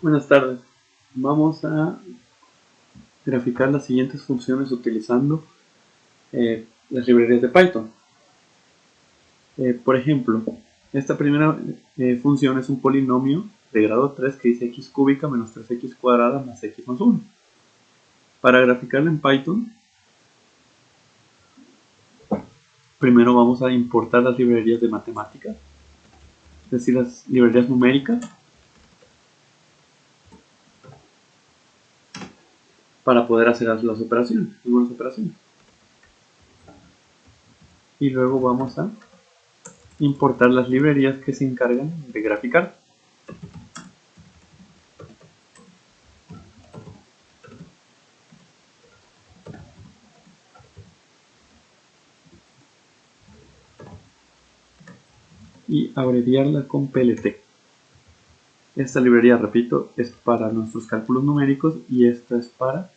Buenas tardes. Vamos a graficar las siguientes funciones utilizando las librerías de Python. Por ejemplo, esta primera función es un polinomio de grado 3 que dice x cúbica menos 3x cuadrada más x más 1. Para graficarla en Python, primero vamos a importar las librerías de matemáticas, es decir, las librerías numéricas, para poder hacer algunas operaciones. Y luego vamos a importar las librerías que se encargan de graficar. Y abreviarla con PLT. Esta librería, repito, es para nuestros cálculos numéricos y esta es para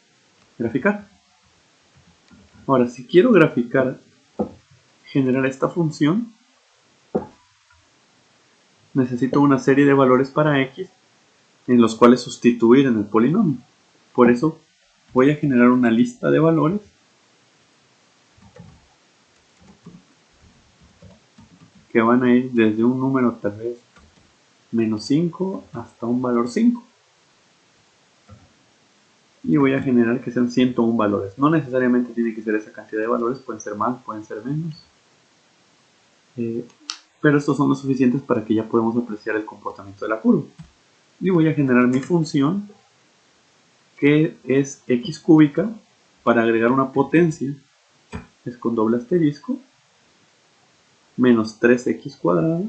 graficar. Ahora, si quiero generar esta función, necesito una serie de valores para x en los cuales sustituir en el polinomio. Por eso voy a generar una lista de valores que van a ir desde un número tal vez menos 5 hasta un valor 5. Y voy a generar que sean 101 valores. No necesariamente tiene que ser esa cantidad de valores, pueden ser más, pueden ser menos. Pero estos son los suficientes para que ya podamos apreciar el comportamiento de la curva. Y voy a generar mi función, que es x cúbica, para agregar una potencia, es con doble asterisco, menos 3x cuadrada,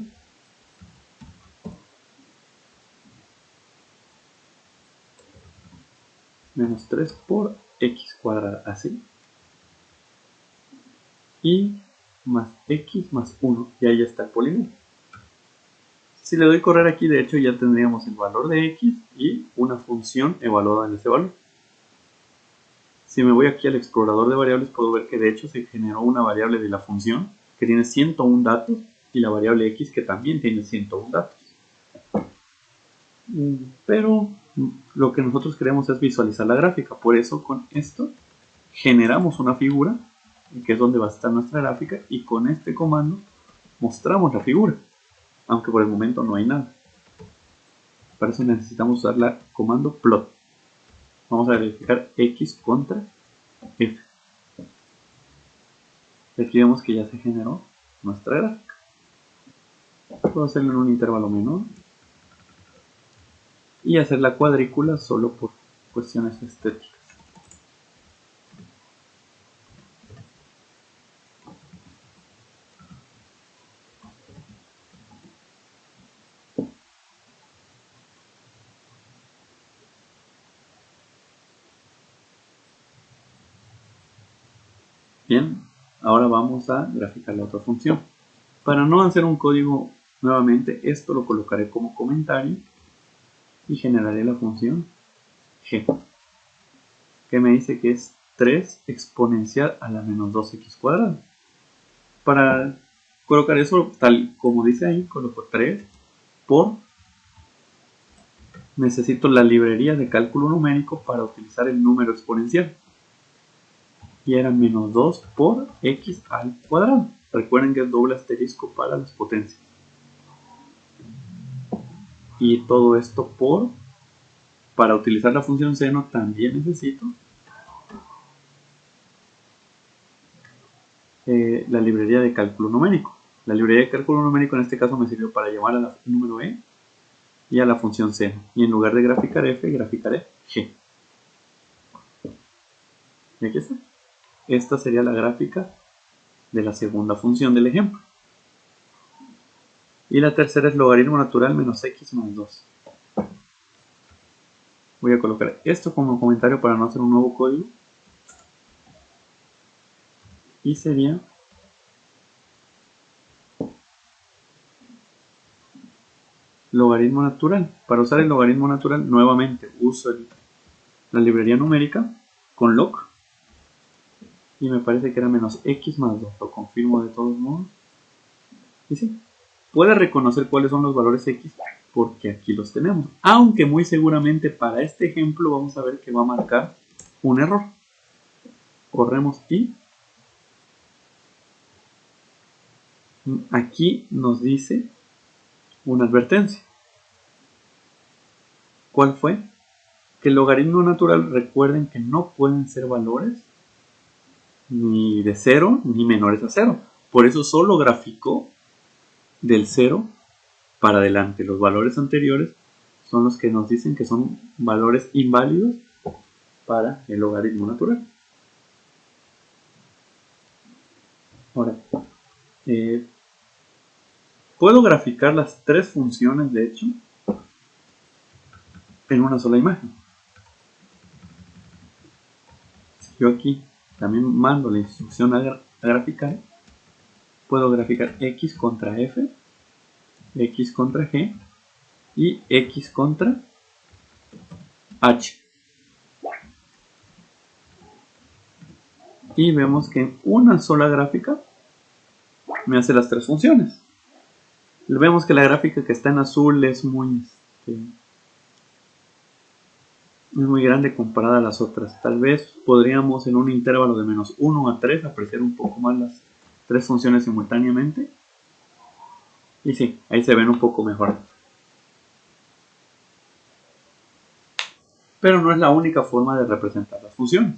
menos 3 por x cuadrada, así, y más x más 1, y ahí está el polinomio. Si le doy correr aquí, de hecho ya tendríamos el valor de x y una función evaluada en ese valor. Si me voy aquí al explorador de variables, puedo ver que de hecho se generó una variable de la función que tiene 101 datos y la variable x que también tiene 101 datos. Pero lo que nosotros queremos es visualizar la gráfica, por eso con esto generamos una figura, que es donde va a estar nuestra gráfica, y con este comando mostramos la figura, aunque por el momento no hay nada. Para eso necesitamos usar el comando plot. Vamos a verificar x contra f. Aquí vemos que ya se generó nuestra gráfica. Puedo hacerlo en un intervalo menor y hacer la cuadrícula solo por cuestiones estéticas. Bien, ahora vamos a graficar la otra función. Para no hacer un código nuevamente, esto lo colocaré como comentario y generaré la función g, que me dice que es 3 exponencial a la menos 2x cuadrada. Para colocar eso tal como dice ahí, coloco 3 por, necesito la librería de cálculo numérico para utilizar el número exponencial. Y era menos 2 por x al cuadrado. Recuerden que es doble asterisco para las potencias. Y todo esto para utilizar la función seno también necesito la librería de cálculo numérico. La librería de cálculo numérico en este caso me sirvió para llamar al número e y a la función seno. Y en lugar de graficar f, graficaré g. Y aquí está. Esta sería la gráfica de la segunda función del ejemplo. Y la tercera es logaritmo natural menos x más 2. Voy a colocar esto como comentario para no hacer un nuevo código. Y sería logaritmo natural. Para usar el logaritmo natural, nuevamente uso la librería numérica con log. Y me parece que era menos x más 2. Lo confirmo de todos modos. Y sí, puede reconocer cuáles son los valores x porque aquí los tenemos. Aunque muy seguramente para este ejemplo vamos a ver que va a marcar un error. Corremos y aquí nos dice una advertencia. ¿Cuál fue? Que el logaritmo natural, recuerden que no pueden ser valores ni de 0 ni menores a 0. Por eso solo graficó del 0 para adelante. Los valores anteriores son los que nos dicen que son valores inválidos para el logaritmo natural. Ahora, puedo graficar las tres funciones, de hecho, en una sola imagen. Si yo aquí también mando la instrucción a graficar, puedo graficar x contra f, x contra g y x contra h. Y vemos que en una sola gráfica me hace las tres funciones. Vemos que la gráfica que está en azul es muy grande comparada a las otras. Tal vez podríamos en un intervalo de menos 1 a 3 apreciar un poco más las tres funciones simultáneamente. Y sí, ahí se ven un poco mejor. Pero no es la única forma de representar las funciones.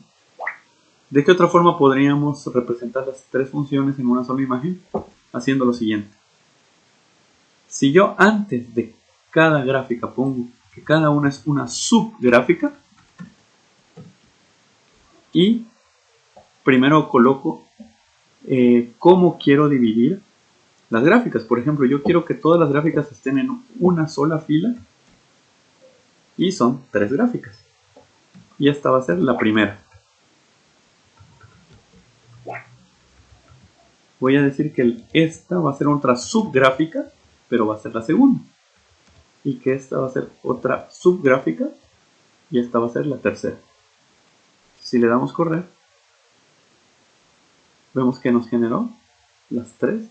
¿De qué otra forma podríamos representar las tres funciones en una sola imagen? Haciendo lo siguiente. Si yo antes de cada gráfica pongo que cada una es una subgráfica y primero coloco cómo quiero dividir las gráficas. Por ejemplo, yo quiero que todas las gráficas estén en una sola fila y son tres gráficas. Y esta va a ser la primera. Voy a decir que esta va a ser otra subgráfica, pero va a ser la segunda. Y que esta va a ser otra subgráfica y esta va a ser la tercera. Si le damos correr, vemos que nos generó las tres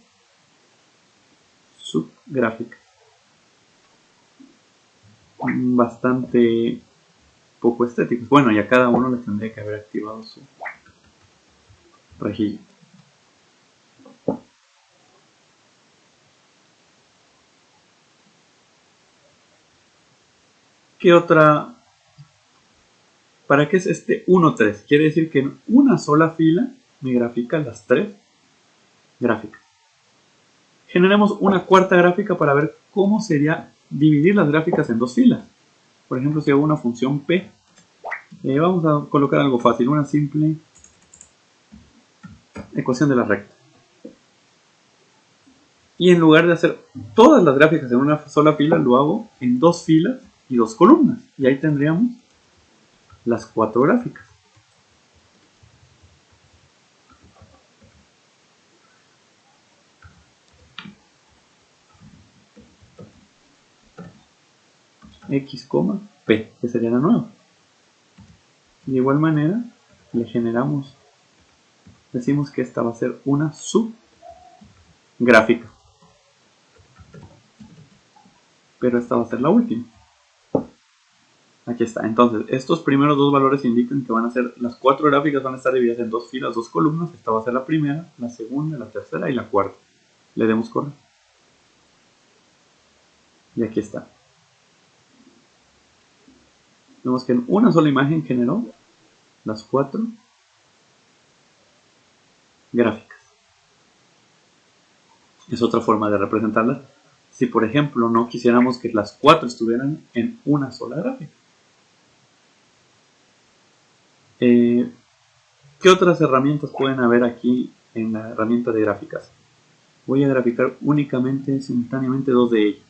subgráficas. Bastante poco estéticos. Bueno, y a cada uno le tendría que haber activado su rejilla. ¿Qué otra? ¿Para qué es este 1, 3? Quiere decir que en una sola fila me grafica las tres gráficas. Generemos una cuarta gráfica para ver cómo sería dividir las gráficas en dos filas. Por ejemplo, si hago una función P, vamos a colocar algo fácil, una simple ecuación de la recta. Y en lugar de hacer todas las gráficas en una sola fila, lo hago en dos filas y dos columnas. Y ahí tendríamos las cuatro gráficas. X, P, que sería la nueva. De igual manera, le generamos, decimos que esta va a ser una subgráfica. Pero esta va a ser la última. Aquí está. Entonces, estos primeros dos valores indican que van a ser, las cuatro gráficas van a estar divididas en dos filas, dos columnas. Esta va a ser la primera, la segunda, la tercera y la cuarta. Le demos correr. Y aquí está. Vemos que en una sola imagen generó las cuatro gráficas. Es otra forma de representarlas. Si por ejemplo no quisiéramos que las cuatro estuvieran en una sola gráfica. ¿Qué otras herramientas pueden haber aquí en la herramienta de gráficas? Voy a graficar únicamente, simultáneamente, dos de ellas.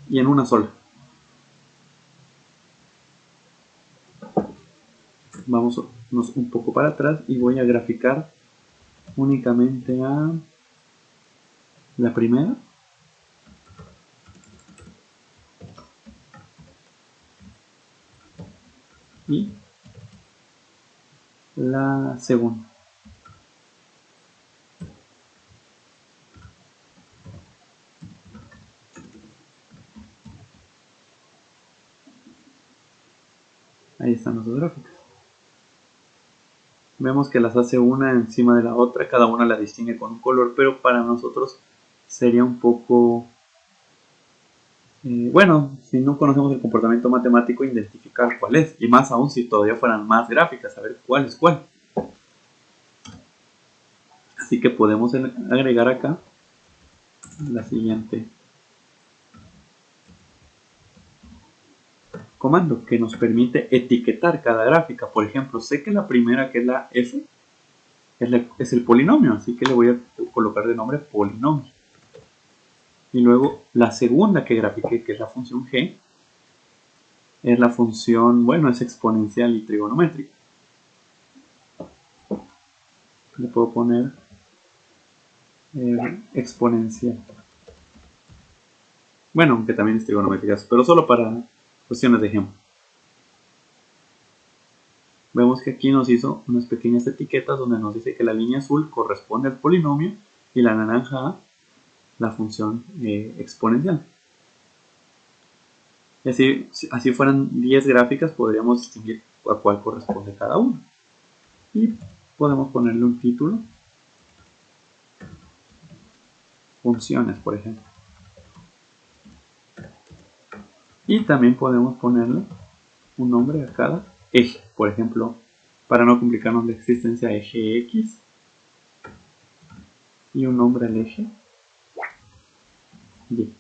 Y en una sola. Vamos un poco para atrás y voy a graficar únicamente a la primera y la segunda. Ahí están las dos gráficas. Vemos que las hace una encima de la otra, cada una la distingue con un color, pero para nosotros sería un poco... bueno, si no conocemos el comportamiento matemático, identificar cuál es, y más aún si todavía fueran más gráficas, saber cuál es cuál. Así que podemos agregar acá la siguiente comando que nos permite etiquetar cada gráfica. Por ejemplo, sé que la primera, que es la F, es el polinomio, así que le voy a colocar de nombre polinomio. Y luego la segunda que grafiqué, que es la función g, es la función, bueno, es exponencial y trigonométrica. Le puedo poner exponencial. Bueno, aunque también es trigonométrica, pero solo para cuestiones de ejemplo. Vemos que aquí nos hizo unas pequeñas etiquetas donde nos dice que la línea azul corresponde al polinomio y la naranja la función exponencial. Y así fueran 10 gráficas, podríamos distinguir a cuál corresponde cada una. Y podemos ponerle un título. Funciones, por ejemplo. Y también podemos ponerle un nombre a cada eje. Por ejemplo, para no complicarnos la existencia, eje X. Y un nombre al eje Y.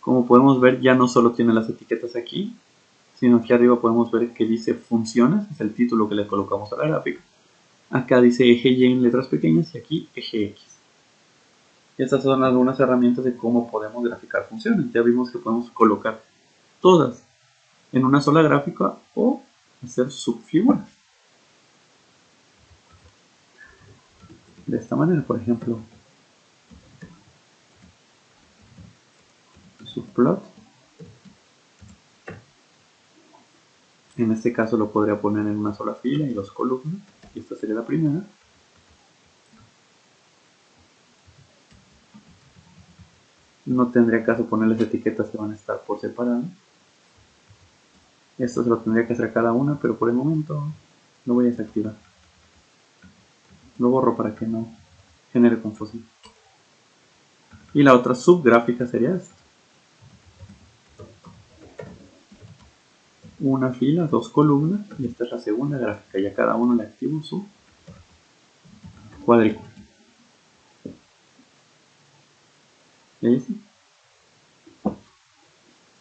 Como podemos ver, ya no solo tiene las etiquetas aquí, sino aquí arriba podemos ver que dice funciones, es el título que le colocamos a la gráfica. Acá dice eje Y en letras pequeñas y aquí eje X. Y estas son algunas herramientas de cómo podemos graficar funciones. Ya vimos que podemos colocar todas en una sola gráfica o hacer subfiguras. De esta manera, por ejemplo, subplot. En este caso lo podría poner en una sola fila y dos columnas. Y esta sería la primera. No tendría caso ponerles etiquetas que van a estar por separado. Esto se lo tendría que hacer cada una, pero por el momento lo voy a desactivar. Lo borro para que no genere confusión. Y la otra subgráfica sería esta. Una fila, dos columnas, y esta es la segunda gráfica. Y a cada uno le activo su cuadrícula. ¿Listo?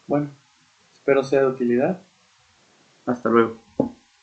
Bueno, espero sea de utilidad. Hasta luego.